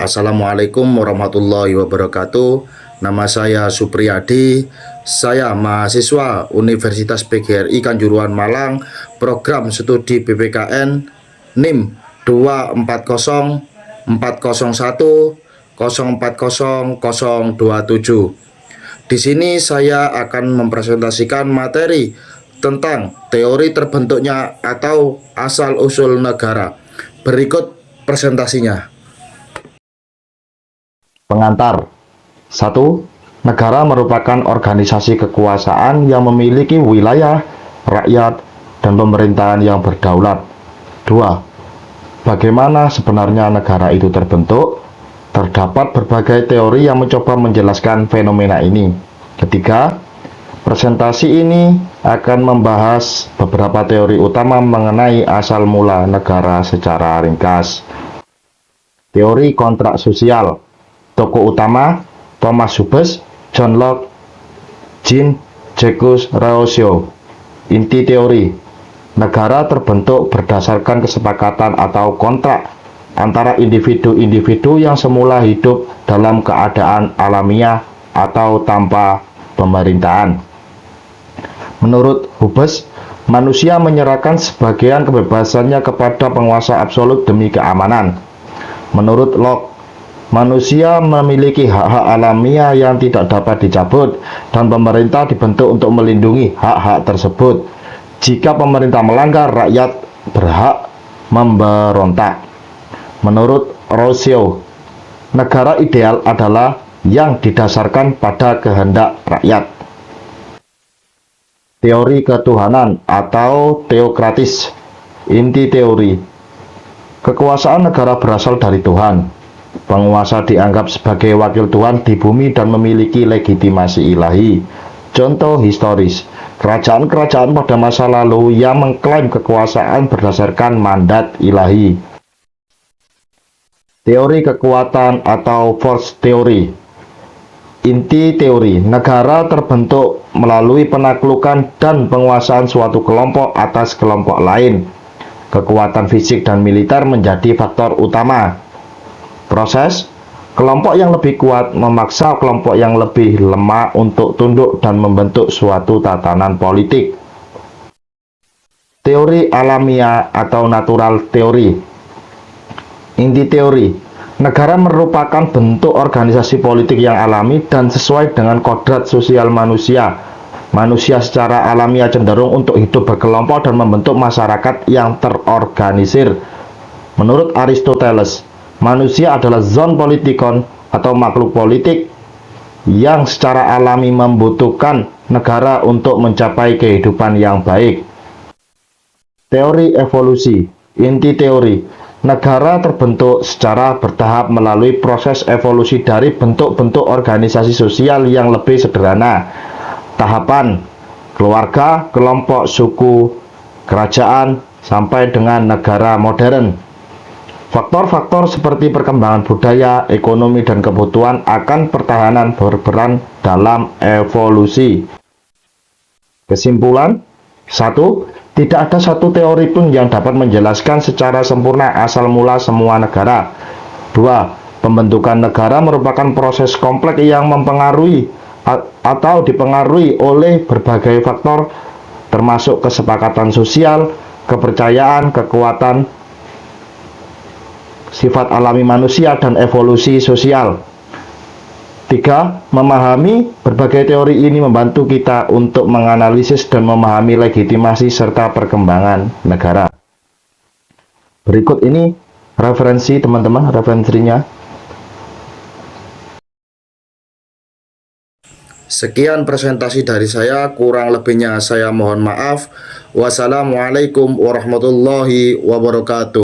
Assalamualaikum warahmatullahi wabarakatuh. Nama saya Supriyadi. Saya mahasiswa Universitas PGRI Kanjuruhan Malang, program studi BPKN NIM 2401401040027. Di sini saya akan mempresentasikan materi tentang teori terbentuknya atau asal-usul negara. Berikut presentasinya. Pengantar. 1. Negara merupakan organisasi kekuasaan yang memiliki wilayah, rakyat, dan pemerintahan yang berdaulat. 2. Bagaimana sebenarnya negara itu terbentuk? Terdapat berbagai teori yang mencoba menjelaskan fenomena ini. 3. Presentasi ini akan membahas beberapa teori utama mengenai asal mula negara secara ringkas. Teori kontrak sosial. Tokoh utama Thomas Hobbes, John Locke, Jean-Jacques Rousseau. Inti teori: negara terbentuk berdasarkan kesepakatan atau kontrak antara individu-individu yang semula hidup dalam keadaan alamiah atau tanpa pemerintahan. Menurut Hobbes, manusia menyerahkan sebagian kebebasannya kepada penguasa absolut demi keamanan. Menurut Locke, manusia memiliki hak-hak alamiah yang tidak dapat dicabut, dan pemerintah dibentuk untuk melindungi hak-hak tersebut. Jika pemerintah melanggar, rakyat berhak memberontak. Menurut Rousseau, negara ideal adalah yang didasarkan pada kehendak rakyat. Teori ketuhanan atau teokratis. Inti teori: kekuasaan negara berasal dari Tuhan. Penguasa dianggap sebagai wakil Tuhan di bumi dan memiliki legitimasi ilahi. Contoh historis: kerajaan-kerajaan pada masa lalu yang mengklaim kekuasaan berdasarkan mandat ilahi. Teori kekuatan atau force theory. Inti teori: negara terbentuk melalui penaklukan dan penguasaan suatu kelompok atas kelompok lain. Kekuatan fisik dan militer menjadi faktor utama. Proses: kelompok yang lebih kuat memaksa kelompok yang lebih lemah untuk tunduk dan membentuk suatu tatanan politik. Teori alamiah atau natural theory. Inti teori: negara merupakan bentuk organisasi politik yang alami dan sesuai dengan kodrat sosial manusia. Manusia secara alamiah cenderung untuk hidup berkelompok dan membentuk masyarakat yang terorganisir. Menurut Aristoteles, manusia adalah zoon politikon atau makhluk politik yang secara alami membutuhkan negara untuk mencapai kehidupan yang baik. Teori evolusi. Inti teori: negara terbentuk secara bertahap melalui proses evolusi dari bentuk-bentuk organisasi sosial yang lebih sederhana. Tahapan: keluarga, kelompok, suku, kerajaan, sampai dengan negara modern. Faktor-faktor seperti perkembangan budaya, ekonomi, dan kebutuhan akan pertahanan berperan dalam evolusi. Kesimpulan: 1. Tidak ada satu teori pun yang dapat menjelaskan secara sempurna asal mula semua negara. 2. Pembentukan negara merupakan proses kompleks yang mempengaruhi atau dipengaruhi oleh berbagai faktor, termasuk kesepakatan sosial, kepercayaan, kekuatan, sifat alami manusia, dan evolusi sosial. 3. Memahami berbagai teori ini membantu kita untuk menganalisis dan memahami legitimasi serta perkembangan negara. Berikut ini referensi teman-teman, referensinya. Sekian presentasi dari saya, kurang lebihnya saya mohon maaf. Wassalamualaikum warahmatullahi wabarakatuh.